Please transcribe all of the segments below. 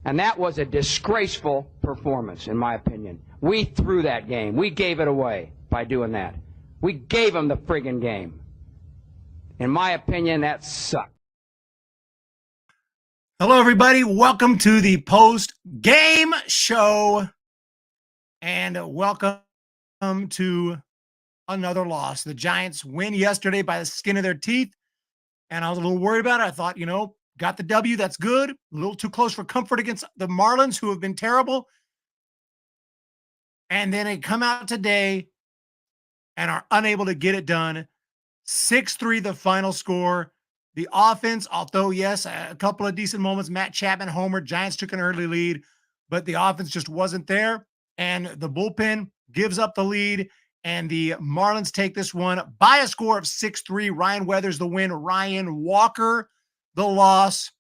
And that was a disgraceful performance, in my opinion. We threw that game. We gave it away by doing that. We gave them the friggin' game. In my opinion, that sucked. Hello, everybody. Welcome to the post-game show. And welcome to another loss. The Giants win yesterday by the skin of their teeth. And I was a little worried about it. I thought, got the W. That's good. A little too close for comfort against the Marlins, who have been terrible. And then they come out today and are unable to get it done. 6-3 the final score. The offense, although, yes, a couple of decent moments. Matt Chapman homer. Giants took an early lead, but the offense just wasn't there. And the bullpen gives up the lead, and the Marlins take this one by a score of 6-3. Ryan Weathers the win. Ryan Walker the loss.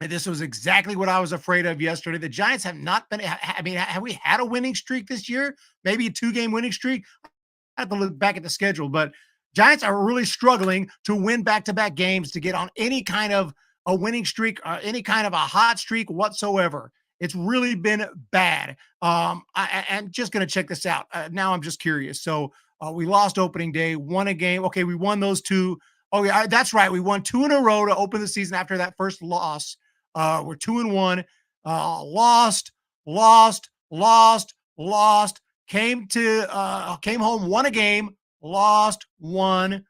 And this was exactly what I was afraid of yesterday. The Giants have not been, have we had a winning streak this year? Maybe a 2-game winning streak? I have to look back at the schedule, but Giants are really struggling to win back-to-back games, to get on any kind of a winning streak, any kind of a hot streak whatsoever. It's really been bad. I'm just going to check this out. Now I'm just curious. So we lost opening day, won a game. Okay, we won those two. Oh, yeah, that's right. We won 2 in a row to open the season after that first loss. We're 2-1. Lost. Came home, won a game. Lost, won,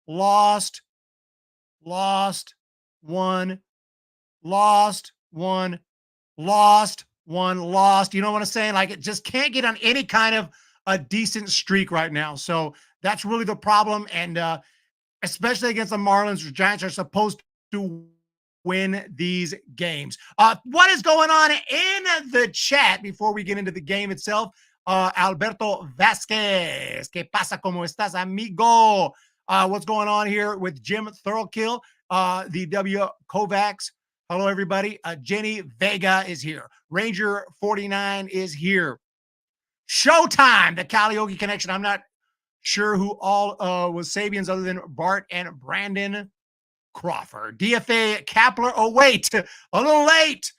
lost, lost, won, lost, won, lost, won, lost. You know what I'm saying? Like, it just can't get on any kind of a decent streak right now. So that's really the problem. And especially against the Marlins, the Giants are supposed to win these games. What is going on in the chat before we get into the game itself? Alberto Vasquez, ¿qué pasa? ¿Cómo estás, amigo? What's going on here with Jim Thurlkill, the W Kovacs? Hello, everybody. Jenny Vega is here. Ranger 49 is here. Showtime, the Calliope connection. I'm not sure who all was Sabians other than Bart and Brandon Crawford. DFA Kapler. Oh, wait, a little late.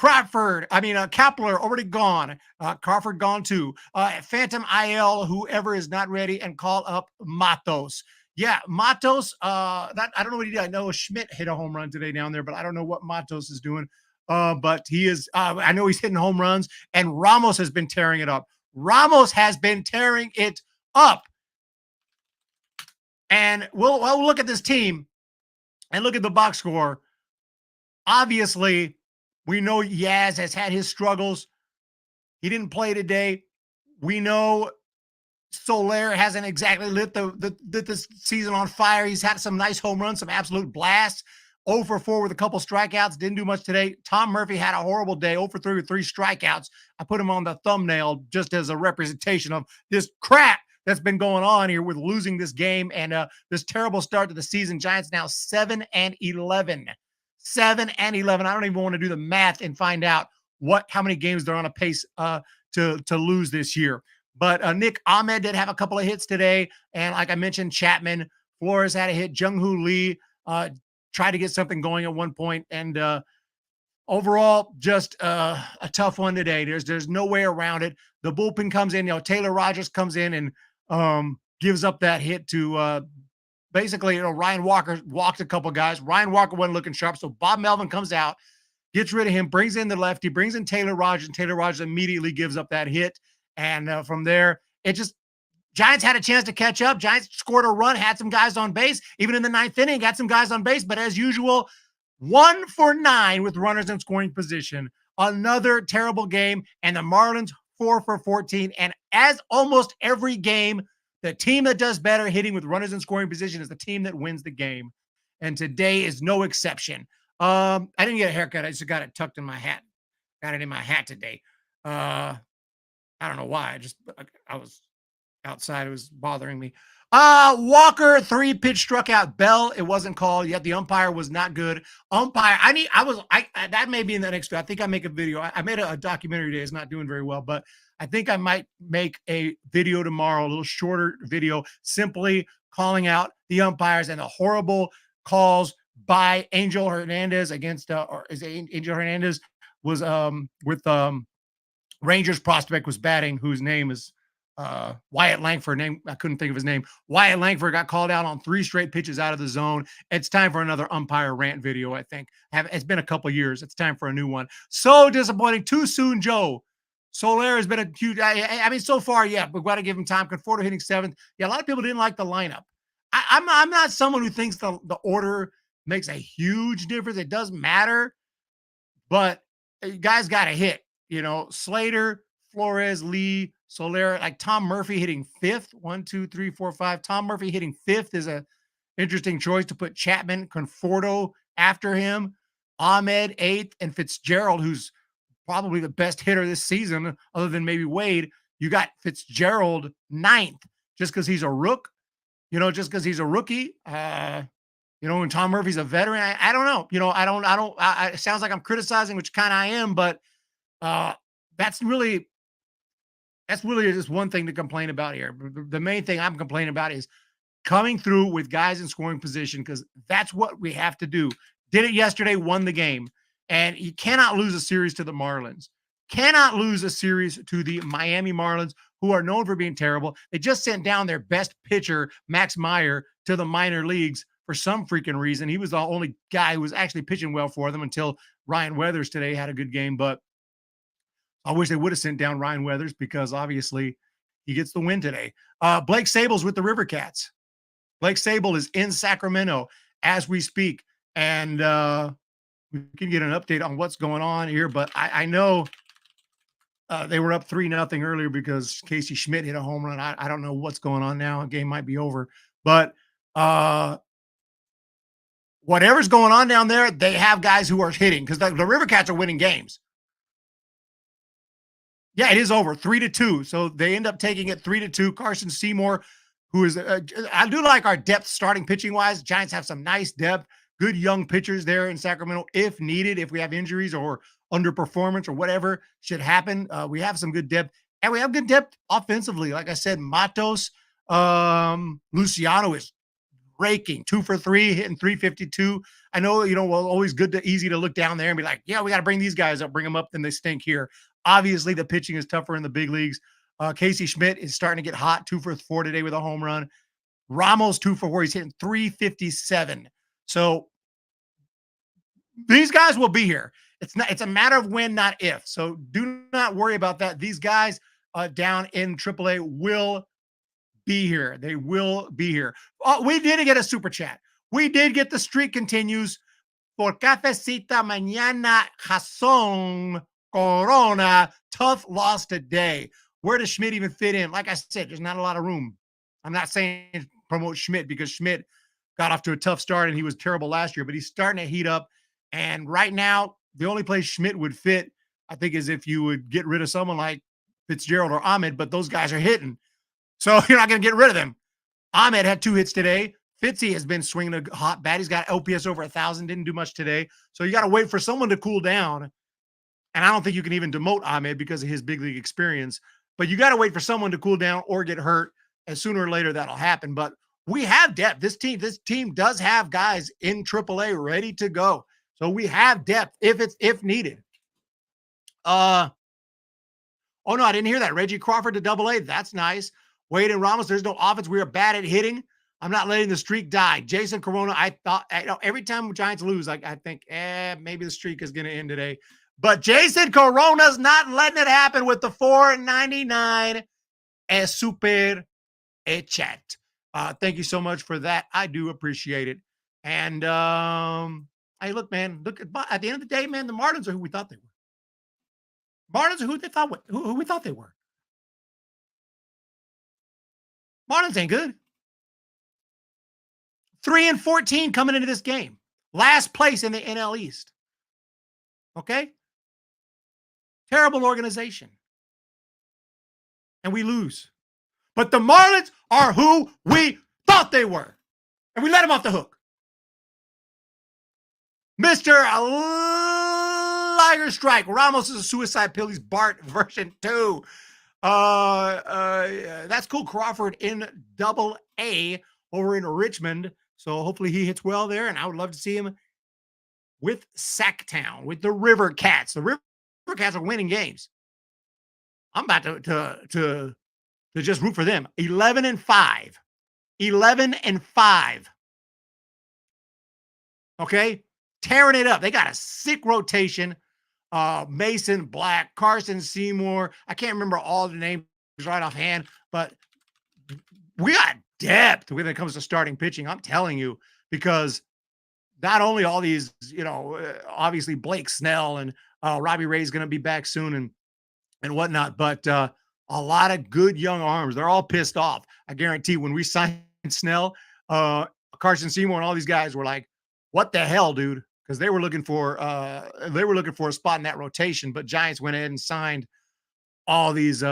Kapler already gone. Crawford gone too. Phantom IL, whoever is not ready, and call up Matos. Yeah, Matos, I don't know what he did. I know Schmidt hit a home run today down there, but I don't know what Matos is doing. But he is, I know he's hitting home runs, and Ramos has been tearing it up. And we'll look at this team and look at the box score. Obviously, we know Yaz has had his struggles. He didn't play today. We know Slater hasn't exactly lit this season on fire. He's had some nice home runs, some absolute blasts. 0 for 4 with a couple strikeouts. Didn't do much today. Tom Murphy had a horrible day. 0 for 3 with 3 strikeouts. I put him on the thumbnail just as a representation of this crap that's been going on here with losing this game and this terrible start to the season. Giants now 7-11. 7-11. I don't even want to do the math and find out how many games they're on a pace to lose this year. But Nick Ahmed did have a couple of hits today. And like I mentioned, Chapman, Flores had a hit. Jung-Hoo Lee tried to get something going at one point. And overall, just a tough one today. There's no way around it. The bullpen comes in. Taylor Rogers comes in and gives up that hit to basically, Ryan Walker walked a couple guys. Ryan Walker wasn't looking sharp, so Bob Melvin comes out, gets rid of him, brings in the lefty, brings in Taylor Rogers, and Taylor Rogers immediately gives up that hit. And from there, Giants had a chance to catch up. Giants scored a run, had some guys on base. Even in the 9th inning, got some guys on base. But as usual, 1 for 9 with runners in scoring position. Another terrible game. And the Marlins 4 for 14. And as almost every game, the team that does better hitting with runners in scoring position is the team that wins the game. And today is no exception. I didn't get a haircut. I just got it tucked in my hat. Got it in my hat today. I don't know why. I was outside. It was bothering me. Walker 3-pitch struck out Bell. It wasn't called yet. The umpire was not good. That may be in the next video. I think I make a video. I made a documentary today. It's not doing very well, but I think I might make a video tomorrow, a little shorter video, simply calling out the umpires and the horrible calls by Angel Hernandez against, Angel Hernandez was with Rangers prospect was batting, whose name is Wyatt Langford. I couldn't think of his name. Wyatt Langford got called out on 3 straight pitches out of the zone. It's time for another umpire rant video, I think. It's been a couple years. It's time for a new one. So disappointing. Too soon, Joe. Soler has been a huge, I mean, so far, yeah, but we got to give him time. Conforto hitting 7th. Yeah, a lot of people didn't like the lineup. I'm not someone who thinks the order makes a huge difference. It does matter, but guys got to hit. Slater, Flores, Lee, Soler, like Tom Murphy hitting 5th. 1, 2, 3, 4, 5. Tom Murphy hitting 5th is a interesting choice to put Chapman, Conforto after him. Ahmed 8th, and Fitzgerald, who's probably the best hitter this season, other than maybe Wade. You got Fitzgerald 9th just because he's a rook. Just because he's a rookie. And Tom Murphy's a veteran. I don't know. It sounds like I'm criticizing, which kind of I am, but that's really just one thing to complain about here. The main thing I'm complaining about is coming through with guys in scoring position, because that's what we have to do. Did it yesterday, won the game. And you cannot lose a series to the Marlins. Cannot lose a series to the Miami Marlins, who are known for being terrible. They just sent down their best pitcher, Max Meyer, to the minor leagues for some freaking reason. He was the only guy who was actually pitching well for them until Ryan Weathers today had a good game. But I wish they would have sent down Ryan Weathers, because obviously he gets the win today. Blake Sable's with the River Cats. Blake Sable is in Sacramento as we speak. And we can get an update on what's going on here, but I know they were up 3-0 earlier because Casey Schmidt hit a home run. I don't know what's going on now. The game might be over, but whatever's going on down there, they have guys who are hitting, because the River Cats are winning games. Yeah, it is over 3-2. So they end up taking it 3-2. Carson Seymour, who is, I do like our depth starting pitching wise. Giants have some nice depth. Good young pitchers there in Sacramento if needed, if we have injuries or underperformance or whatever should happen. We have some good depth, and we have good depth offensively. Like I said, Matos, Luciano is raking 2 for 3, hitting 352. I know, always easy to look down there and be like, yeah, we got to bring these guys up, bring them up, then they stink here. Obviously, the pitching is tougher in the big leagues. Casey Schmidt is starting to get hot, 2 for 4 today with a home run. Ramos 2 for 4. He's hitting 357. So these guys will be here. It's a matter of when, not if. So do not worry about that. These guys down in AAA will be here. They will be here. Oh, we did get a super chat. We did get the streak continues for Cafecita Mañana Jason Corona. Tough loss today. Where does Schmidt even fit in? Like I said, there's not a lot of room. I'm not saying promote Schmidt, because Schmidt got off to a tough start and he was terrible last year, but he's starting to heat up. And right now, the only place Schmidt would fit, I think, is if you would get rid of someone like Fitzgerald or Ahmed, but those guys are hitting. So you're not going to get rid of them. Ahmed had 2 hits today. Fitzy has been swinging a hot bat. He's got OPS over 1,000, didn't do much today. So you got to wait for someone to cool down. And I don't think you can even demote Ahmed because of his big league experience. But you got to wait for someone to cool down or get hurt. And sooner or later, that'll happen. But we have depth. This team does have guys in AAA ready to go. So we have depth if needed. Oh no, I didn't hear that. Reggie Crawford to AA. That's nice. Wade and Ramos, there's no offense. We are bad at hitting. I'm not letting the streak die. Jason Corona, every time Giants lose, I think, maybe the streak is going to end today. But Jason Corona's not letting it happen with the $4.99 as super chat. Thank you so much for that. I do appreciate it. And hey, look, man, at the end of the day, man, the Marlins are who we thought they were. Marlins are who we thought they were. Marlins ain't good. 3-14 coming into this game. Last place in the NL East. Okay? Terrible organization. And we lose. But the Marlins are who we thought they were. And we let them off the hook. Mr. Liger Strike. Ramos is a suicide pill. He's Bart version 2. That's cool. Crawford in AA over in Richmond. So hopefully he hits well there. And I would love to see him with Sacktown, with the River Cats. The River Cats are winning games. I'm about to just root for them. 11-5. 11-5. Okay? Tearing it up. They got a sick rotation. Mason, Black, Carson, Seymour. I can't remember all the names right offhand, but we got depth when it comes to starting pitching. I'm telling you, because not only all these, obviously Blake Snell and Robbie Ray's going to be back soon and whatnot, but a lot of good young arms. They're all pissed off. I guarantee when we signed Snell, Carson Seymour and all these guys were like, "What the hell, dude?" Because they were looking for a spot in that rotation, but Giants went ahead and signed all these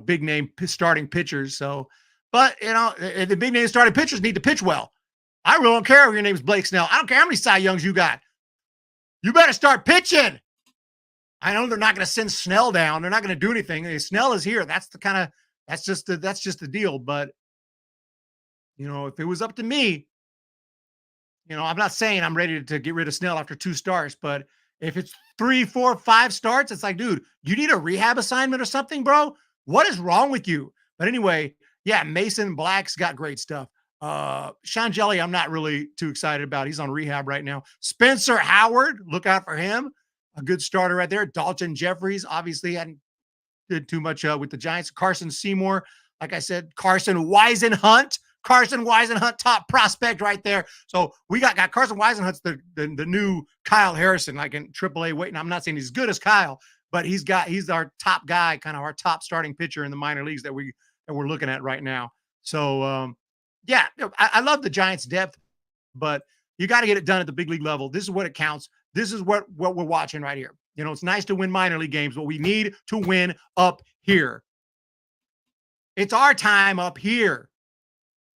big name starting pitchers. So, but the big name starting pitchers need to pitch well. I really don't care if your name's Blake Snell. I don't care how many Cy Youngs you got. You better start pitching. I know they're not going to send Snell down. They're not going to do anything. Snell is here. That's just the deal. But if it was up to me, I'm not saying I'm ready to get rid of Snell after 2 starts, but if it's 3, 4, 5 starts, it's like, dude, you need a rehab assignment or something, bro. What is wrong with you? But anyway, yeah, Mason Black's got great stuff. Sean Jelly, I'm not really too excited about. He's on rehab right now. Spencer Howard, look out for him. A good starter right there. Dalton Jeffries, obviously hadn't did too much with the Giants. Carson Seymour, like I said, Carson Weisenhunt, top prospect right there. So we got Carson Weisenhunt's the new Kyle Harrison, like in AAA weight. And I'm not saying he's good as Kyle, but he's our top guy, kind of our top starting pitcher in the minor leagues that we're looking at right now. So yeah, I love the Giants' depth, but you got to get it done at the big league level. This is what it counts. This is what we're watching right here. It's nice to win minor league games, but we need to win up here. It's our time up here.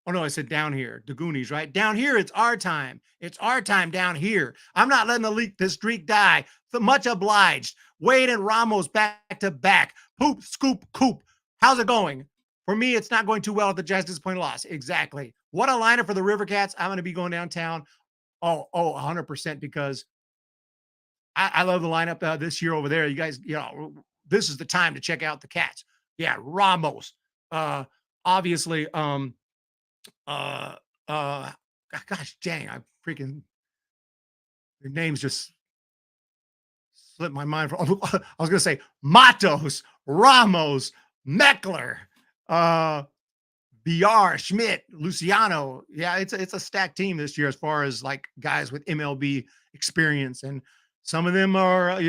Oh, no, I said down here. The Goonies, right? Down here, it's our time. It's our time down here. I'm not letting the streak die. Much obliged. Wade and Ramos back to back. Poop, scoop, coop. How's it going? For me, it's not going too well at the Giants' disappointing loss. Exactly. What a lineup for the River Cats. I'm going to be going downtown. 100%, because I love the lineup this year over there. You guys, this is the time to check out the Cats. Yeah, Ramos. Obviously, gosh dang, the names just slipped my mind. I was going to say Matos, Ramos, Meckler, BR, Schmidt, Luciano. Yeah, it's a stacked team this year as far as like guys with MLB experience. And some of them are,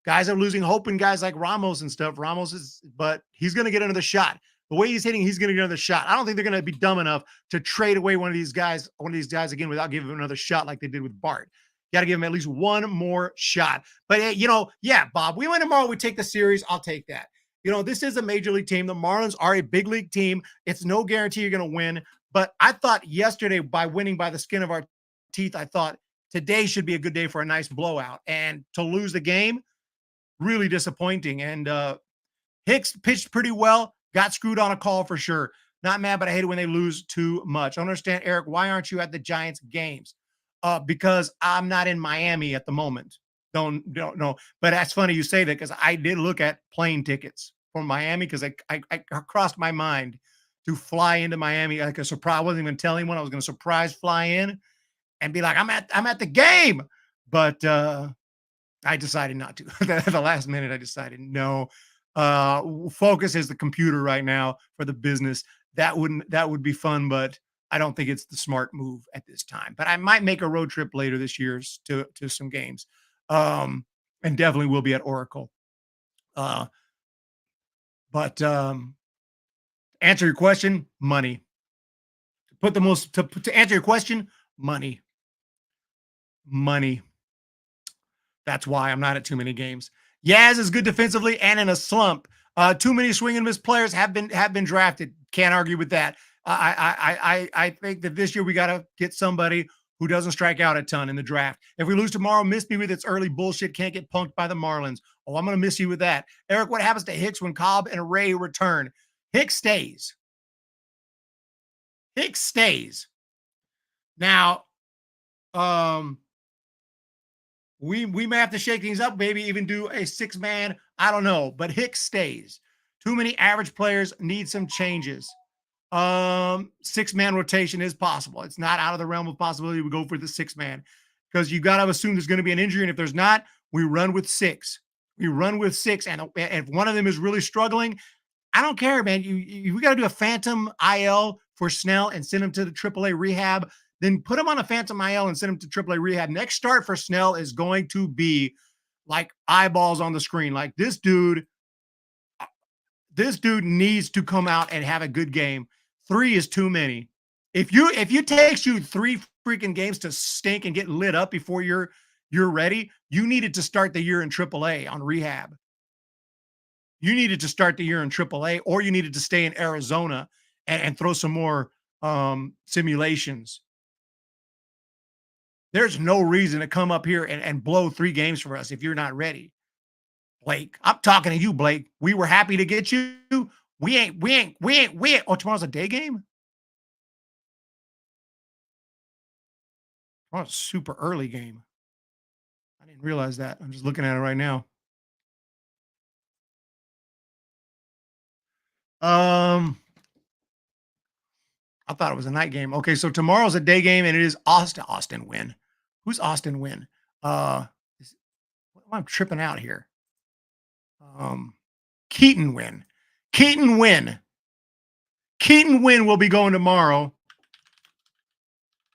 guys are losing hope in guys like Ramos and stuff. But he's going to get another shot. The way he's hitting, he's going to get another shot. I don't think they're going to be dumb enough to trade away one of these guys again without giving him another shot like they did with Bart. You got to give him at least one more shot. But, yeah, Bob, we win tomorrow. We take the series. I'll take that. This is a major league team. The Marlins are a big league team. It's no guarantee you're going to win. But I thought yesterday, by winning by the skin of our teeth, I thought today should be a good day for a nice blowout. And to lose the game, really disappointing. And Hicks pitched pretty well. Got screwed on a call for sure. Not mad, but I hate it when they lose too much. I understand, Eric, why aren't you at the Giants games? Because I'm not in Miami at the moment. Don't know. But that's funny you say that, because I did look at plane tickets from Miami, because I crossed my mind to fly into Miami like a surprise. I wasn't even telling anyone I was going to surprise fly in and be like, I'm at the game. But I decided not to. At the last minute, I decided no. Focus is the computer right now for the business. That would be fun, but I don't think it's the smart move at this time. But I might make a road trip later this year to some games, and definitely will be at Oracle. But answer your question, money. To answer your question, money. That's why I'm not at too many games. Yaz is good defensively and in a slump. Too many swing and miss players have been drafted. Can't argue with that. I think that this year we got to get somebody who doesn't strike out a ton in the draft. If we lose tomorrow, miss me with its early bullshit. Can't get punked by the Marlins. Oh, I'm going to miss you with that. Eric, what happens to Hicks when Cobb and Ray return? Hicks stays. Now, We may have to shake things up, maybe even do a 6-man. I don't know, but Hicks stays. Too many average players need some changes. 6-man rotation is possible. It's not out of the realm of possibility. We go for the 6-man because you got to assume there's going to be an injury, and if there's not, we run with 6. We run with 6, and if one of them is really struggling, I don't care, man. We got to do a phantom IL for Snell and send him to the AAA rehab. Then put him on a phantom IL and send him to AAA rehab. Next start for Snell is going to be like eyeballs on the screen. Like this dude needs to come out and have a good game. 3 is too many. If it takes you 3 freaking games to stink and get lit up before you're ready, you needed to start the year in AAA on rehab. You needed to start the year in AAA, or you needed to stay in Arizona and throw some more simulations. There's no reason to come up here and blow 3 games for us if you're not ready. Blake, I'm talking to you, Blake. We were happy to get you. We ain't. Oh, tomorrow's a day game? Tomorrow's a super early game. I didn't realize that. I'm just looking at it right now. I thought it was a night game. Okay, so tomorrow's a day game, and it is Austin Wynn. Who's Austin Wynn? I'm tripping out here. Keaton Wynn. Keaton Wynn will be going tomorrow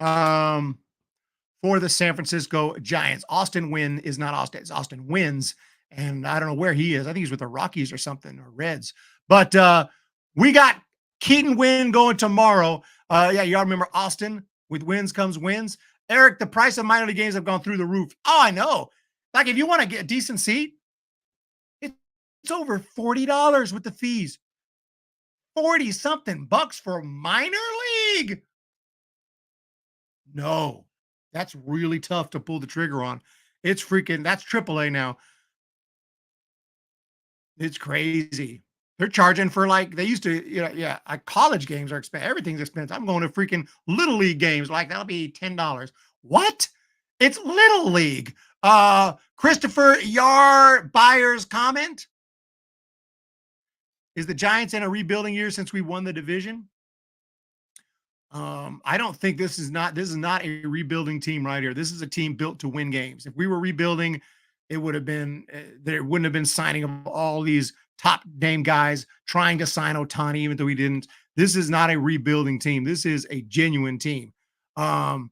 for the San Francisco Giants. Austin Wynn is not Austin. It's Austin Wins, and I don't know where he is. I think he's with the Rockies or something, or Reds. But we got Keaton Wynn going tomorrow. Yeah, y'all remember Austin? With wins comes wins. Eric, the price of minor league games have gone through the roof. Oh, I know. Like, if you want to get a decent seat, it's over $40 with the fees. 40-something bucks for minor league. No, that's really tough to pull the trigger on. It's freaking, that's AAA now. It's crazy. They're charging for, like, they used to, college games are expensive. Everything's expensive. I'm going to freaking Little League games. Like, that'll be $10. What? It's Little League. Christopher Byers comment. Is the Giants in a rebuilding year since we won the division? I don't think this is not a rebuilding team right here. This is a team built to win games. If we were rebuilding, it would have been there wouldn't have been signing of all these top name guys trying to sign Ohtani, even though we didn't. This is not a rebuilding team. This is a genuine team. The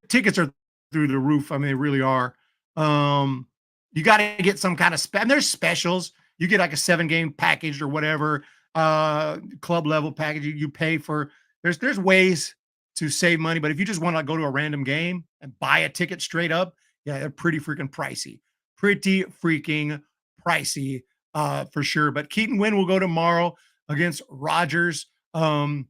tickets are through the roof. I mean, they really are. You got to get some kind of and there's specials. You get like a 7-game package or whatever, club level package. You pay for. There's ways to save money, but if you just want to go to a random game and buy a ticket straight up, yeah, they're pretty freaking pricey. For sure. But Keaton Wynn will go tomorrow against Rogers. And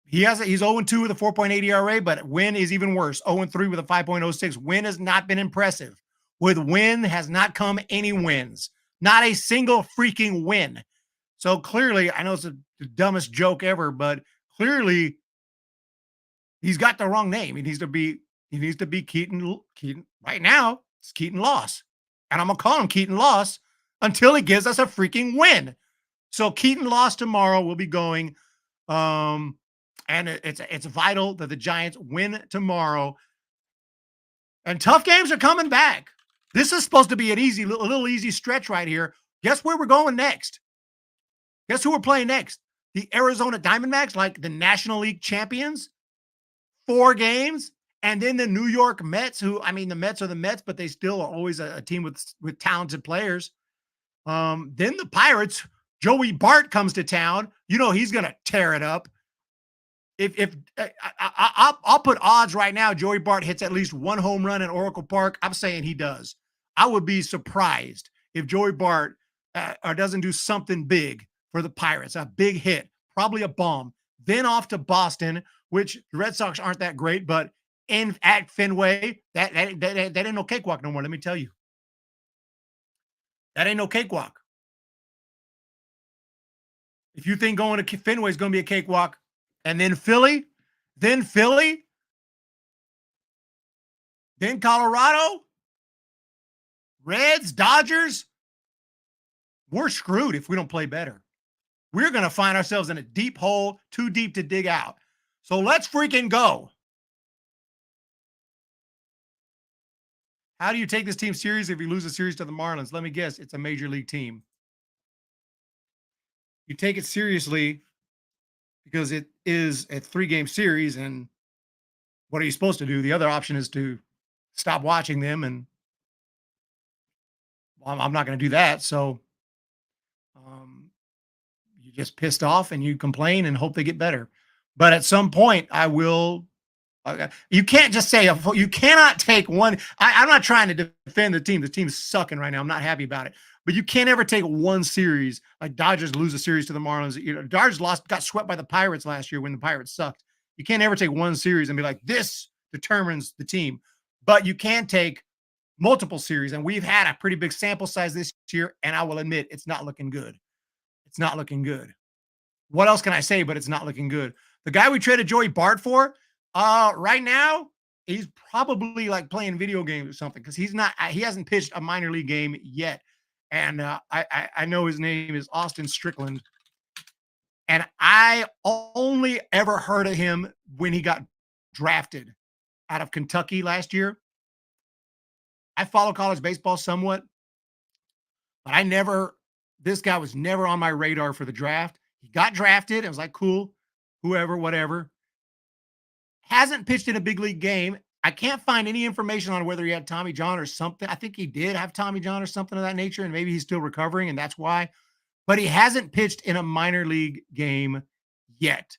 he's 0-2 with a 4.8 ERA, but Wynn is even worse. 0-3 with a 5.06. Wynn has not been impressive. With Wynn has not come any wins. Not a single freaking win. So clearly, I know it's the dumbest joke ever, but clearly he's got the wrong name. He needs to be Keaton. Right now, it's Keaton Loss. And I'm going to call him Keaton Loss until he gives us a freaking win. So Keaton Loss tomorrow will be going. And it's vital that the Giants win tomorrow. And tough games are coming back. This is supposed to be a little easy stretch right here. Guess where we're going next? Guess who we're playing next? The Arizona Diamondbacks, like the National League champions. 4 games. And then the New York Mets, the Mets are the Mets, but they still are always a team with talented players. Then the Pirates, Joey Bart comes to town. You know he's going to tear it up. I'll put odds right now, Joey Bart hits at least 1 home run in Oracle Park. I'm saying he does. I would be surprised if Joey Bart doesn't do something big for the Pirates. A big hit, probably a bomb. Then off to Boston, which the Red Sox aren't that great, but at Fenway, that ain't no cakewalk no more. Let me tell you, that ain't no cakewalk. If you think going to Fenway is going to be a cakewalk, And then Philly, then Colorado, Reds, Dodgers. We're screwed if we don't play better. We're going to find ourselves in a deep hole, too deep to dig out. So let's freaking go. How do you take this team seriously if you lose a series to the Marlins? Let me guess. It's a major league team. You take it seriously because it is a 3-game series, and what are you supposed to do? The other option is to stop watching them, and I'm not going to do that. So you just pissed off and you complain and hope they get better. But at some point, I will. You can't just say you cannot take one. I'm not trying to defend the team. The team's sucking right now. I'm not happy about it. But you can't ever take one series like Dodgers lose a series to the Marlins. You know, Dodgers got swept by the Pirates last year when the Pirates sucked. You can't ever take one series and be like, this determines the team. But you can take multiple series, and we've had a pretty big sample size this year, and I will admit it's not looking good. It's not looking good. What else can I say? But it's not looking good. The guy we traded Joey Bart for, right now, he's probably like playing video games or something because he hasn't pitched a minor league game yet. And I know his name is Austin Strickland. And I only ever heard of him when he got drafted out of Kentucky last year. I follow college baseball somewhat, but this guy was never on my radar for the draft. He got drafted. I was like, cool, whoever, whatever. Hasn't pitched in a big league game. I can't find any information on whether he had Tommy John or something. I think he did have Tommy John or something of that nature, and maybe he's still recovering, and that's why. But he hasn't pitched in a minor league game yet.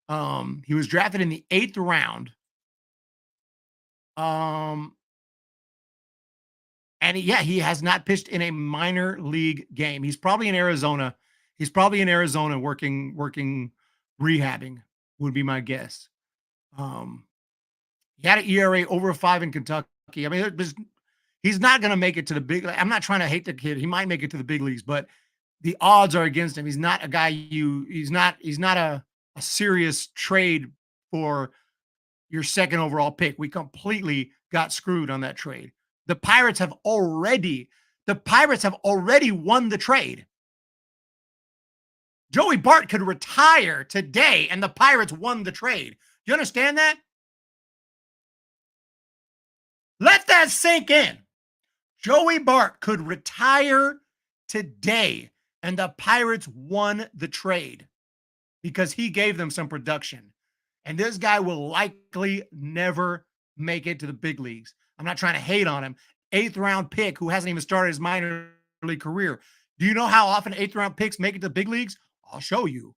He was drafted in the 8th round. And he has not pitched in a minor league game. He's probably in Arizona. Working, rehabbing would be my guess. He had an ERA over 5 in Kentucky. I mean, he's not going to make it to the big. I'm not trying to hate the kid. He might make it to the big leagues, but the odds are against him. He's not a guy he's not a serious trade for your 2nd overall pick. We completely got screwed on that trade. The Pirates have already won the trade. Joey Bart could retire today, and the Pirates won the trade. Do you understand that? Let that sink in. Joey Bart could retire today, and the Pirates won the trade because he gave them some production. And this guy will likely never make it to the big leagues. I'm not trying to hate on him. 8th round pick who hasn't even started his minor league career. Do you know how often 8th round picks make it to the big leagues? I'll show you.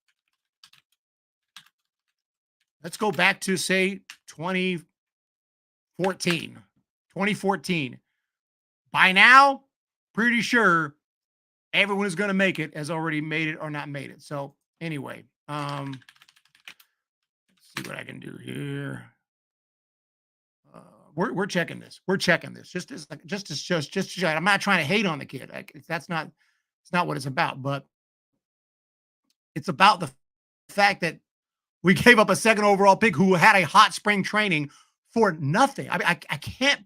Let's go back to, say, 2014. 2014. By now, pretty sure everyone who's going to make it has already made it or not made it. So anyway, let's see what I can do here. We're checking this. We're checking this. Just I'm not trying to hate on the kid. It's not what it's about. But it's about the fact that we gave up a 2nd overall pick who had a hot spring training for nothing. I mean, I can't.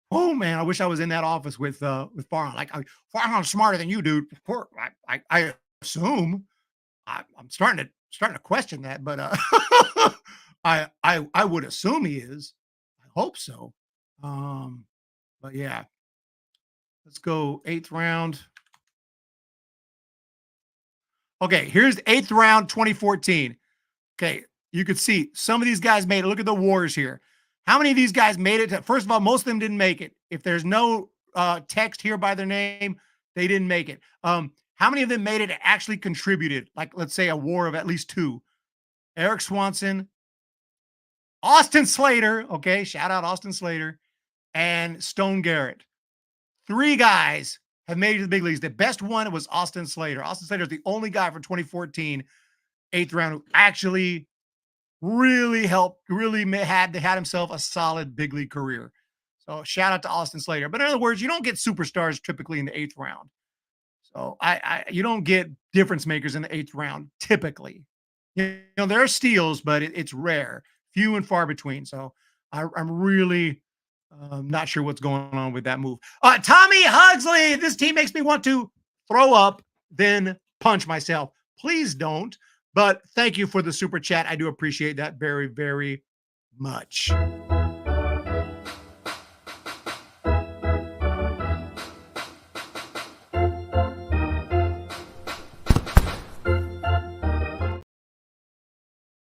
Oh man, I wish I was in that office with Farhan. Like, Farhan's smarter than you, dude. I assume. I'm starting to question that, but I would assume he is. I hope so. But yeah, let's go 8th round. Okay, here's the 8th round, 2014. Okay, you could see some of these guys made it. Look at the wars here. How many of these guys made it? First of all, most of them didn't make it. If there's no text here by their name, they didn't make it. How many of them made it and actually contributed? Like, let's say a war of at least 2. Eric Swanson, Austin Slater, okay, shout out Austin Slater, and Stone Garrett. 3 guys have made it to the big leagues. The best one was Austin Slater. Austin Slater is the only guy from 2014, 8th round, who actually really helped, really had himself a solid big league career. So shout out to Austin Slater. But in other words, you don't get superstars typically in the 8th round. So you don't get difference makers in the 8th round typically. There are steals, but it's rare, few and far between. So I'm really not sure what's going on with that move. Tommy Hugsley, this team makes me want to throw up, then punch myself. Please don't. But thank you for the super chat. I do appreciate that very, very much.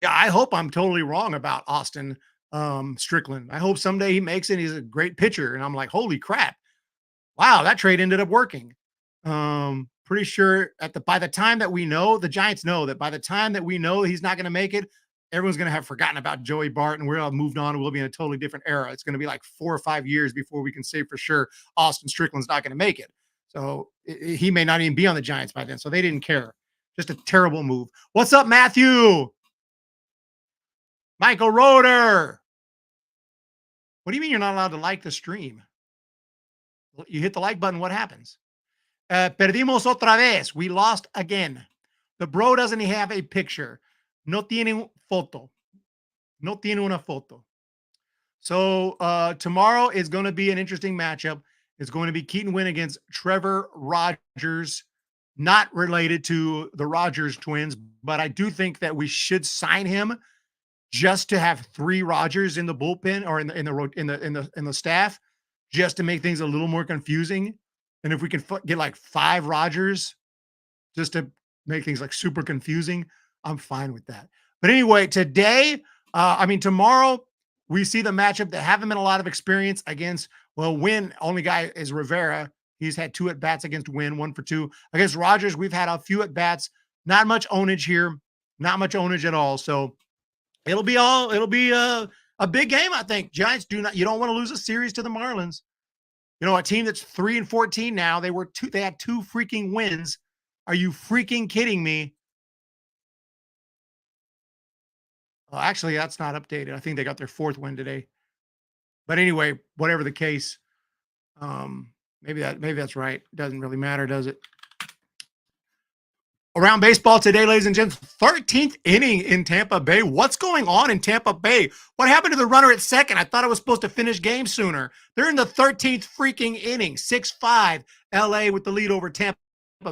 Yeah, I hope I'm totally wrong about Austin Strickland. I hope someday he makes it. He's a great pitcher. And I'm like, holy crap. Wow, that trade ended up working. Pretty sure by the time that we know, the Giants know that by the time that we know he's not going to make it, everyone's going to have forgotten about Joey Bart and we're all moved on. We'll be in a totally different era. It's going to be like 4 or 5 years before we can say for sure Austin Strickland's not going to make it. So he may not even be on the Giants by then. So they didn't care. Just a terrible move. What's up, Matthew? Michael Roeder. What do you mean you're not allowed to like the stream? You hit the like button, what happens? Perdimos otra vez. We lost again. The bro doesn't have a picture. No tiene foto. No tiene una foto. So tomorrow is going to be an interesting matchup. It's going to be Keaton win against Trevor Rogers, not related to the Rogers twins, but I do think that we should sign him just to have 3 Rogers in the bullpen or in the staff, just to make things a little more confusing. And if we can get like 5 Rogers just to make things like super confusing, I'm fine with that. But anyway, tomorrow we see the matchup that haven't been a lot of experience against. Well, Win, only guy is Rivera. He's had 2 at bats against Win, 1 for 2. Against Rogers, we've had a few at bats. Not much ownage here, not much ownage at all. So it'll be a big game, I think. Giants you don't want to lose a series to the Marlins. A team that's 3-14 now. They had 2 freaking wins. Are you freaking kidding me? Well, actually, that's not updated. I think they got their 4th win today. But anyway, whatever the case, maybe that's right. Doesn't really matter, does it? Around baseball today, ladies and gents, 13th inning in Tampa Bay. What's going on in Tampa Bay? What happened to the runner at second? I thought it was supposed to finish game sooner. They're in the 13th freaking inning. 6-5, LA with the lead over Tampa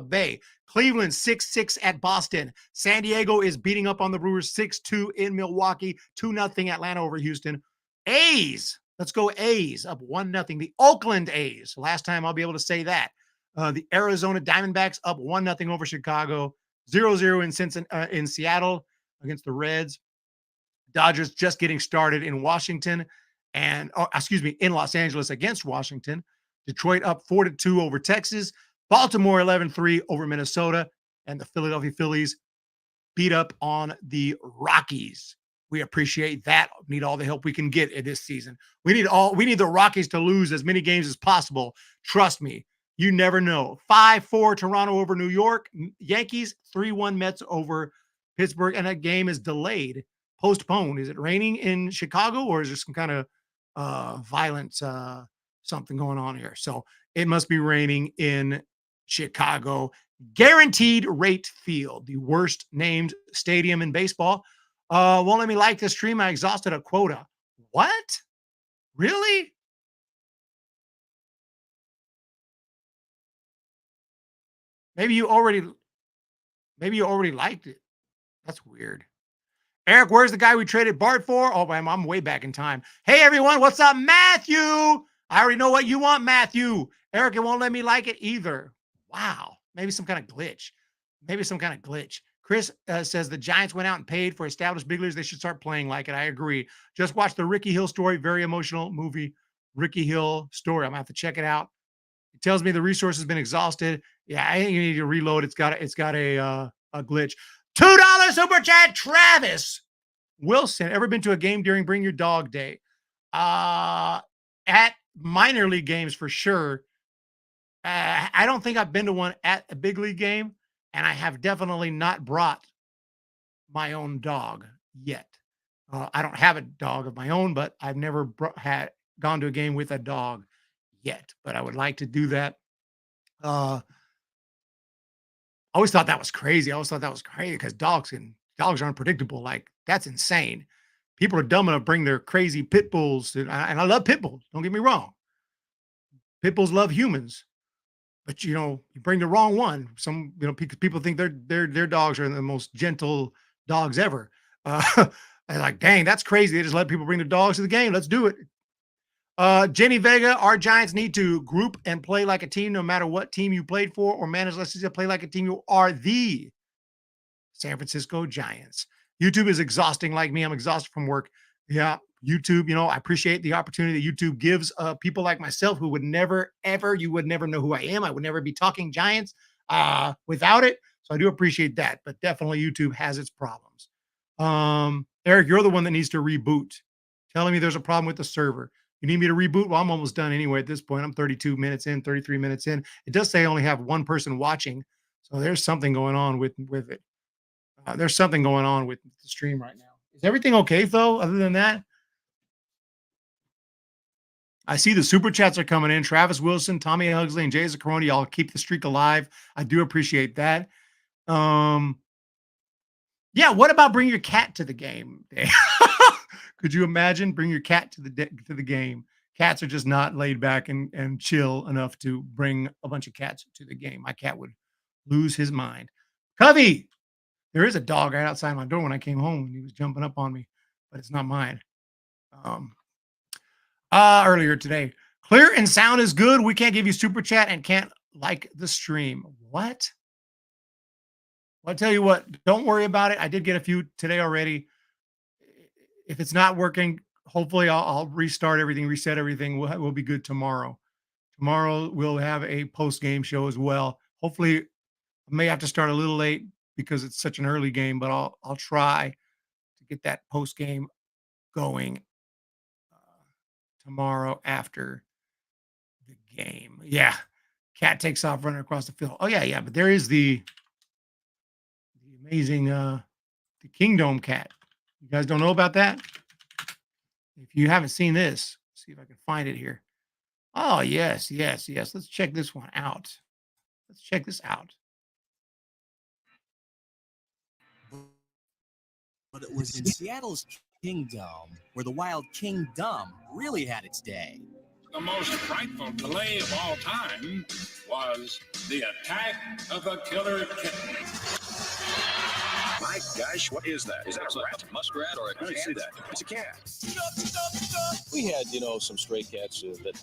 Bay. Cleveland 6-6 at Boston. San Diego is beating up on the Brewers 6-2 in Milwaukee. 2-0 Atlanta over Houston. A's. Let's go A's up 1-0. The Oakland A's. Last time I'll be able to say that. The Arizona Diamondbacks up 1-0 over Chicago, 0-0 in Seattle against the Reds. Dodgers just getting started in Washington in Los Angeles against Washington. Detroit up 4-2 over Texas. Baltimore 11-3 over Minnesota. And the Philadelphia Phillies beat up on the Rockies. We appreciate that. We need all the help we can get in this season. We need the Rockies to lose as many games as possible. Trust me. You never know. 5-4 Toronto over New York. Yankees 3-1 Mets over Pittsburgh. And that game is delayed, postponed. Is it raining in Chicago or is there some kind of violent something going on here? So it must be raining in Chicago. Guaranteed Rate Field, the worst named stadium in baseball. Won't let me like this stream. I exhausted a quota. What? Really? Maybe you already liked it. That's weird. Eric, where's the guy we traded Bart for? Oh, I'm way back in time. Hey, everyone. What's up, Matthew? I already know what you want, Matthew. Eric, it won't let me like it either. Wow. Maybe some kind of glitch. Chris says the Giants went out and paid for established big leaguers. They should start playing like it. I agree. Just watch the Ricky Hill story. Very emotional movie. Ricky Hill story. I'm going to have to check it out. It tells me the resource has been exhausted. Yeah, I think you need to reload. It's got a glitch. $2 super chat, Travis Wilson. Ever been to a game during Bring Your Dog Day? At minor league games for sure. I don't think I've been to one at a big league game, and I have definitely not brought my own dog yet. I don't have a dog of my own, but I've never gone to a game with a dog yet, but I would like to do that. I always thought that was crazy. Because dogs can dogs are unpredictable. Like, that's insane. People are dumb enough to bring their crazy pit bulls. And I love pit bulls. Don't get me wrong. Pit bulls love humans. But you bring the wrong one. Some people think their dogs are the most gentle dogs ever. And like, dang, that's crazy. They just let people bring their dogs to the game. Let's do it. Jenny Vega, our Giants need to group and play like a team, no matter what team you played for, or manage, let's just play like a team. You are the San Francisco Giants. YouTube is exhausting like me. I'm exhausted from work. Yeah, YouTube, I appreciate the opportunity that YouTube gives people like myself who would never, ever, you would never know who I am. I would never be talking Giants without it. So I do appreciate that. But definitely YouTube has its problems. Eric, you're the one that needs to reboot. Telling me there's a problem with the server. You need me to reboot? Well, I'm almost done anyway at this point. I'm 32 minutes in, 33 minutes in. It does say I only have one person watching. So there's something going on with it. There's something going on with the stream right now. Is everything okay, though, other than that? I see the super chats are coming in. Travis Wilson, Tommy Hugsley, and Jay Zaccaroni. Y'all keep the streak alive. I do appreciate that. Yeah, what about bring your cat to the game? Could you imagine bring your cat to the game? Cats are just not laid back and chill enough to bring a bunch of cats to the game. My cat would lose his mind. Covey, there is a dog right outside my door when I came home, and he was jumping up on me, but it's not mine. Earlier today, clear and sound is good. We can't give you super chat and can't like the stream. What? Well, I'll tell you what, don't worry about it. I did get a few today already. If it's not working, hopefully I'll restart everything, reset everything. We'll be good tomorrow. Tomorrow we'll have a post-game show as well. Hopefully, I may have to start a little late because it's such an early game, but I'll try to get that post-game going tomorrow after the game. Yeah. Cat takes off running across the field. Oh, yeah. But there is the amazing the Kingdom cat. You guys don't know about that? If you haven't seen this, see if I can find it here. Oh, yes. Let's check this one out. Let's check this out. But it was in Seattle's Kingdom where the Wild Kingdom really had its day. The most frightful play of all time was the attack of the killer kitten. My gosh, what is that? Is that a rat? Muskrat or a cat? Let me see that. It's a cat. We had, some stray cats that,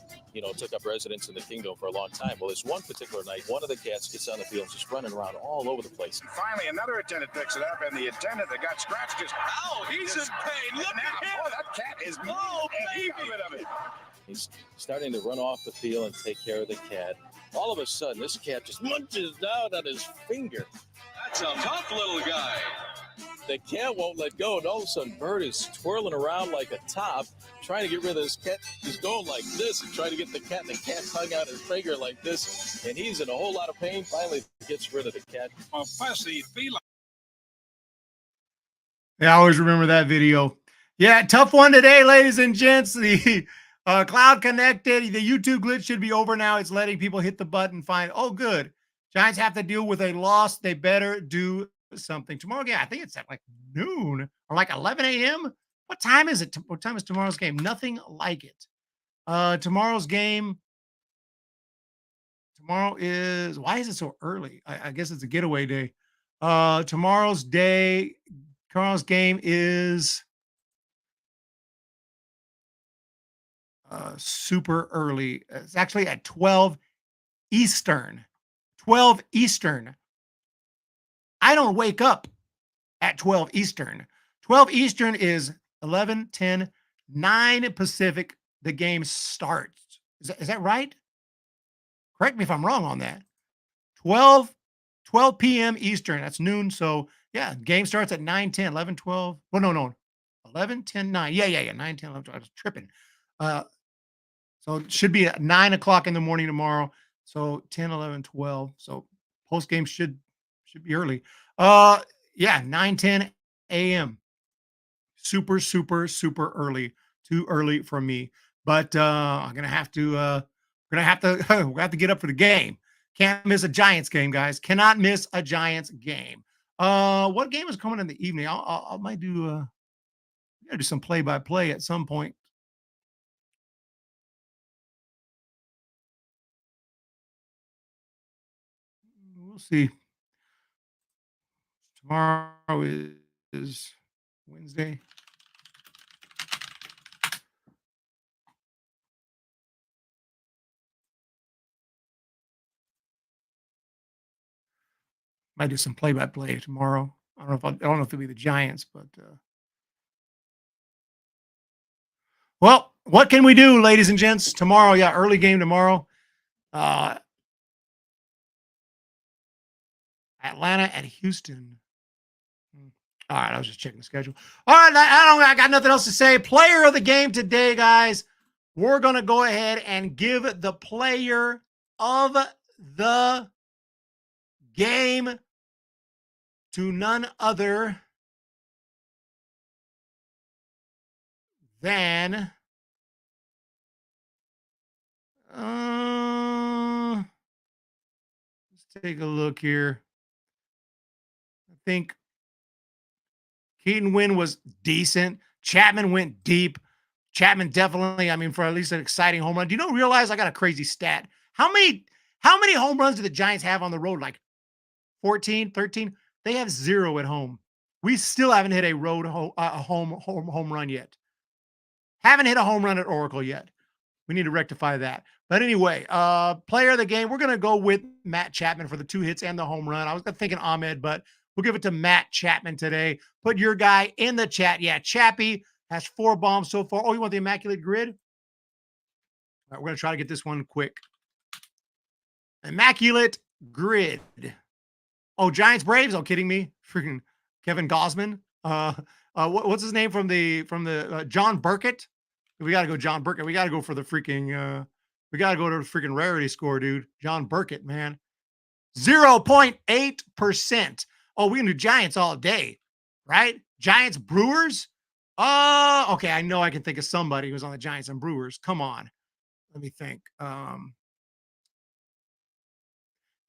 took up residence in the kingdom for a long time. Well, this one particular night, one of the cats gets on the field just running around all over the place. Finally, another attendant picks it up, and the attendant that got scratched just... Ow, he's in pain. Look at him. Oh, that cat is... Oh, baby. Of it. He's starting to run off the field and take care of the cat. All of a sudden, this cat just munches down on his finger. That's a tough little guy. The cat won't let go, and all of a sudden, Bart is twirling around like a top, trying to get rid of this cat. He's going like this and trying to get the cat, and the cat's hung out his finger like this, and he's in a whole lot of pain. Finally, he gets rid of the cat. A fussy feline. Yeah, I always remember that video. Yeah, tough one today, ladies and gents. The cloud connected. The YouTube glitch should be over now. It's letting people hit the button. Oh, good. Giants have to deal with a loss. They better do something tomorrow. Yeah, I think it's at like noon or like 11 a.m. What time is it? What time is tomorrow's game? Nothing like it. Tomorrow's game. Tomorrow is, why is it so early? I guess it's a getaway day. Tomorrow's game is super early. It's actually at 12 Eastern. 12 Eastern. I don't wake up at 12 Eastern. 12 Eastern is 11, 10, 9 Pacific. The game starts. Is that right? Correct me if I'm wrong on that. 12 p.m. Eastern. That's noon. So, yeah, game starts at 9, 10, 11, 12. Well, no. 11, 10, 9. Yeah. 9, 10, 11, 12. I was tripping. So it should be at 9 o'clock in the morning tomorrow. So 10, 11, 12. So post game should be early. 9, 10 a.m. Super early. Too early for me. But I'm gonna have to we have to get up for the game. Can't miss a Giants game, guys. Cannot miss a Giants game. What game is coming in the evening? I might do some play-by-play at some point. We'll see. Tomorrow is Wednesday. Might do some play-by-play tomorrow. I don't know if it'll be the Giants, but well, what can we do, ladies and gents? Tomorrow, yeah, early game tomorrow. Atlanta at Houston. All right, I was just checking the schedule. All right, I got nothing else to say. Player of the game today, guys. We're going to go ahead and give the player of the game to none other than let's take a look here. I think Keaton win was decent. Chapman went deep. Chapman definitely, I mean, for at least an exciting home run. Do you realize I got a crazy stat? How many home runs do the Giants have on the road? Like 14, 13? They have 0 at home. We still haven't hit a road home run yet. Haven't hit a home run at Oracle yet. We need to rectify that. But anyway, player of the game, we're going to go with Matt Chapman for the 2 hits and the home run. I was thinking Ahmed, but we'll give it to Matt Chapman today. Put your guy in the chat. Yeah, Chappie has 4 bombs so far. Oh, you want the Immaculate Grid? All right, we're going to try to get this one quick. Immaculate Grid. Oh, Giants Braves? Oh, kidding me? Freaking Kevin Gosman. What's his name from the John Burkett? We got to go John Burkett. We got to go for the freaking we got to go to the freaking rarity score, dude. John Burkett, man. 0.8%. Oh, we can do Giants all day, right? Giants Brewers? Oh, okay. I know I can think of somebody who's on the Giants and Brewers. Come on. Let me think. Yeah,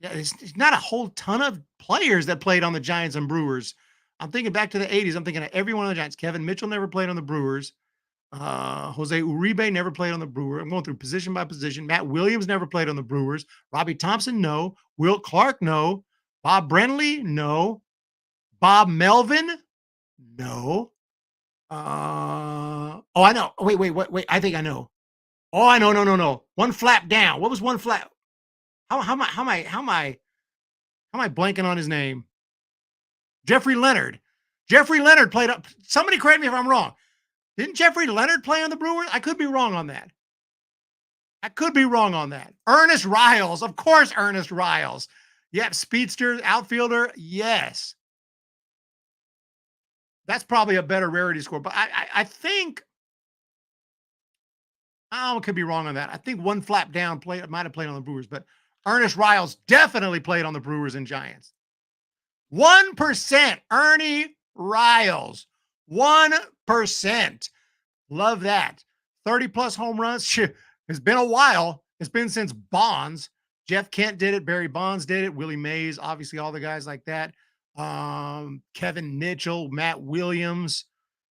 there's not a whole ton of players that played on the Giants and Brewers. I'm thinking back to the 80s. I'm thinking of every one of the Giants. Kevin Mitchell never played on the Brewers. Jose Uribe never played on the Brewers. I'm going through position by position. Matt Williams never played on the Brewers. Robbie Thompson, no. Will Clark, no. Bob Brenly, no. Bob Melvin, no. Oh, I know. Wait. I think I know. Oh, I know. No. One flap down. What was one flap? How am I blanking on his name? Jeffrey Leonard. Jeffrey Leonard played up. Somebody correct me if I'm wrong. Didn't Jeffrey Leonard play on the Brewers? I could be wrong on that. Ernest Riles. Of course, Ernest Riles. Yep, speedster, outfielder. Yes. That's probably a better rarity score. But I think, I could be wrong on that. I think one flap down might have played on the Brewers, but Ernest Riles definitely played on the Brewers and Giants. 1%, Ernie Riles. 1%. Love that. 30-plus home runs. It's been a while. It's been since Bonds. Jeff Kent did it. Barry Bonds did it. Willie Mays, obviously all the guys like that. Kevin Mitchell, Matt Williams,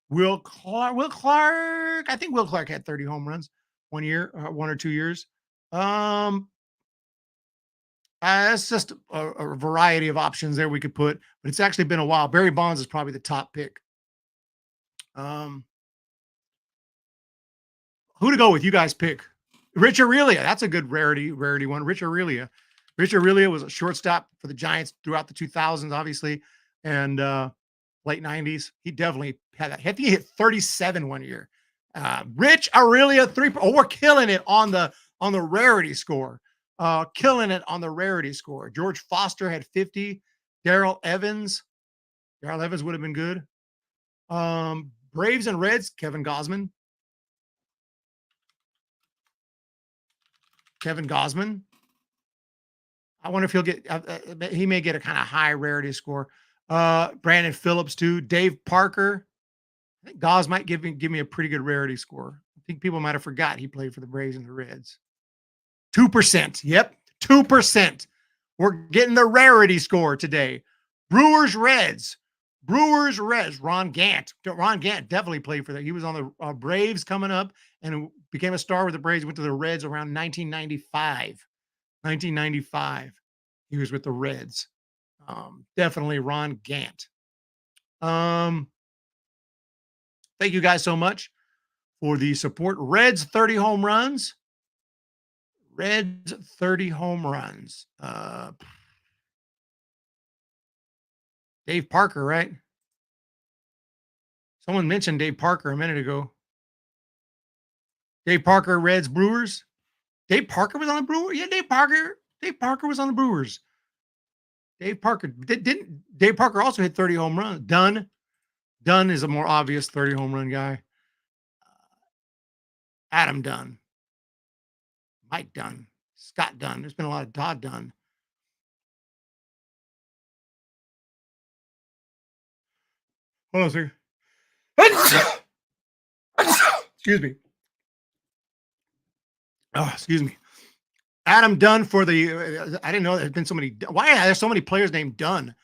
Will Clark. I think Will Clark had 30 home runs 1 year, 1 or 2 years. That's just a variety of options there we could put, but it's actually been a while. Barry Bonds is probably the top pick. Who to go with? You guys pick. Rich Aurelia. That's a good rarity one. Rich Aurelia. Rich Aurelia was a shortstop for the Giants throughout the 2000s, obviously, and late 90s. He definitely had that. I think he hit 37 1 year. Rich Aurelia, 3. Oh, we're killing it on the rarity score. Killing it on the rarity score. George Foster had 50. Darrell Evans. Darrell Evans would have been good. Braves and Reds, Kevin Gosman. I wonder if he'll get, he may get a kind of high rarity score. Brandon Phillips too. Dave Parker. I think Gos might give me a pretty good rarity score. I think people might have forgot he played for the Braves and the Reds. 2%. Yep, 2%. We're getting the rarity score today. Brewers, Reds. Brewers, Reds. Ron Gant. Ron Gant definitely played for that. He was on the Braves coming up and became a star with the Braves. Went to the Reds around 1995. 1995. He was with the Reds. Definitely Ron Gant. Thank you guys so much for the support. Reds 30 home runs. Reds 30 home runs. Dave Parker, right? Someone mentioned Dave Parker a minute ago. Dave Parker, Reds, Brewers. Dave Parker was on the Brewers? Yeah, Dave Parker was on the Brewers. Dave Parker. Didn't Dave Parker also hit 30 home runs? Dunn is a more obvious 30 home run guy. Adam Dunn. Mike Dunn. Scott Dunn. There's been a lot of Todd Dunn. Hold on a second. Excuse me. Oh, excuse me. Adam Dunn for the I didn't know there's been so many. Why are there so many players named Dunn?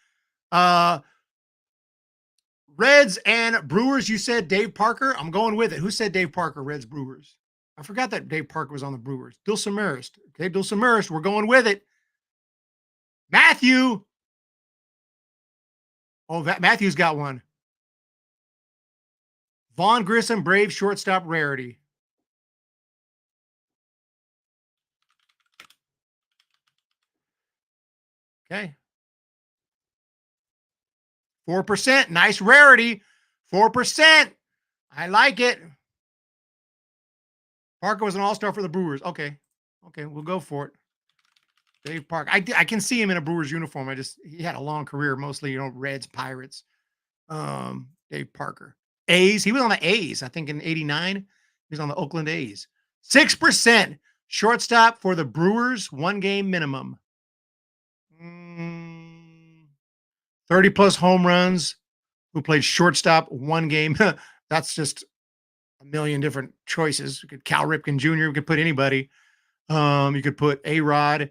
Reds and Brewers, you said Dave Parker. I'm going with it. Who said Dave Parker, Reds, Brewers? I forgot that Dave Parker was on the Brewers. Dilson Marist. Okay, Dilson Marist. We're going with it. Matthew. Oh, Matthew's got one. Vaughn Grissom, Brave shortstop, Rarity. Okay. 4%. Nice Rarity. 4%. I like it. Parker was an all-star for the Brewers. Okay. Okay, we'll go for it. Dave Parker. I can see him in a Brewers uniform. He had a long career, mostly, Reds, Pirates. Dave Parker. A's. He was on the A's, I think, in 89. He was on the Oakland A's. 6%. Shortstop for the Brewers, 1 game minimum. 30-plus home runs. Who played shortstop, 1 game. That's just a million different choices. You could Cal Ripken Jr. You could put anybody. You could put A-Rod.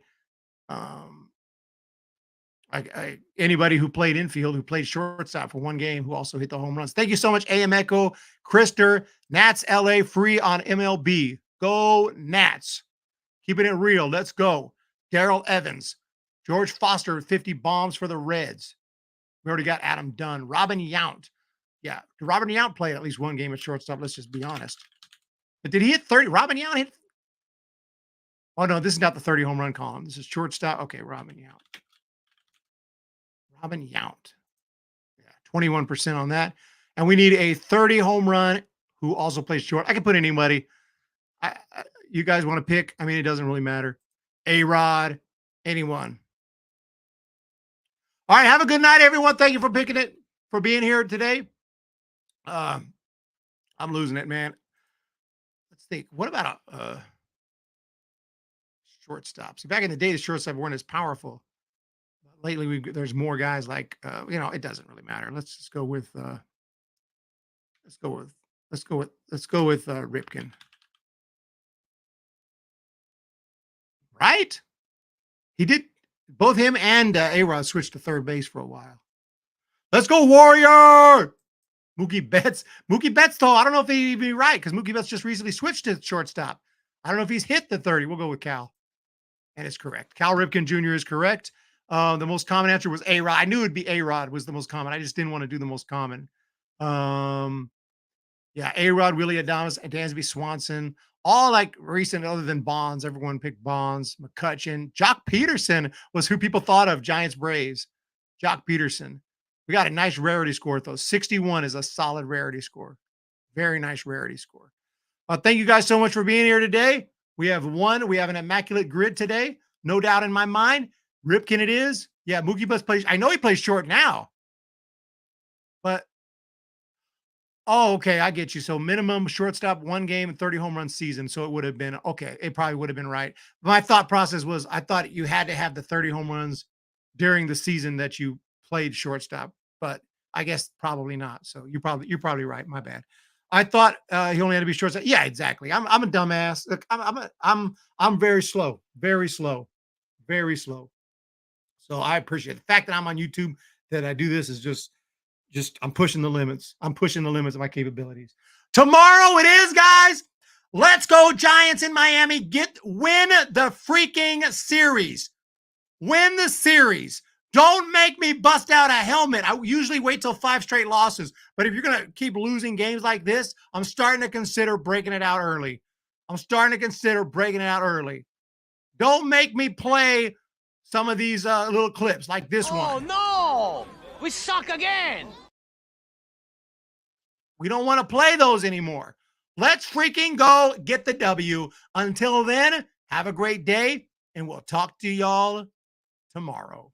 Anybody who played infield, who played shortstop for 1 game, who also hit the home runs. Thank you so much, AM Echo, Krister, Nats LA, free on MLB. Go Nats. Keeping it real. Let's go. Darrell Evans. George Foster, 50 bombs for the Reds. We already got Adam Dunn. Robin Yount. Yeah. Robin Yount played at least 1 game at shortstop. Let's just be honest. But did he hit 30? Robin Yount hit. Oh, no, this is not the 30 home run column. This is shortstop. Okay, Robin Yount. Robin Yount. Yeah, 21% on that. And we need a 30 home run who also plays short. I can put anybody. You guys want to pick? I mean, it doesn't really matter. A-Rod, anyone. All right, have a good night, everyone. Thank you for picking it, for being here today. I'm losing it, man. Let's think. What about a shortstop? See, back in the day, the shortstop weren't as powerful. Lately, there's more guys like it doesn't really matter. Let's just go with Ripken. Right? He did. Both him and A-Rod switched to third base for a while. Let's go, Warrior! Mookie Betts. Mookie Betts, though, I don't know if he'd be right because Mookie Betts just recently switched to shortstop. I don't know if he's hit the 30. We'll go with Cal. And it's correct. Cal Ripken Jr. is correct. The most common answer was A-Rod. I knew it'd be A-Rod was the most common. I just didn't want to do the most common. Yeah, A-Rod, Willie Adames, Dansby Swanson. All like recent other than Bonds. Everyone picked Bonds. McCutchen. Jock Peterson was who people thought of. Giants Braves. Jock Peterson. We got a nice rarity score, though. 61 is a solid rarity score. Very nice rarity score. Thank you guys so much for being here today. We have an immaculate grid today. No doubt in my mind. Ripken it is. Yeah, Mookie Betts plays. I know he plays short now. But okay, I get you. So minimum shortstop, 1 game and 30 home run season. So it would have been okay. It probably would have been right. My thought process was I thought you had to have the 30 home runs during the season that you played shortstop, but I guess probably not. So you're probably right. My bad. I thought he only had to be shortstop. Yeah, exactly. I'm a dumbass. Look, I'm very slow, very slow, very slow. So I appreciate it. The fact that I'm on YouTube that I do this is just I'm pushing the limits. I'm pushing the limits of my capabilities. Tomorrow it is, guys. Let's go Giants in Miami. Win the freaking series. Win the series. Don't make me bust out a helmet. I usually wait till 5 straight losses. But if you're going to keep losing games like this, I'm starting to consider breaking it out early. Don't make me play some of these little clips like this one. Oh, no. We suck again. We don't want to play those anymore. Let's freaking go get the W. Until then, have a great day, and we'll talk to y'all tomorrow.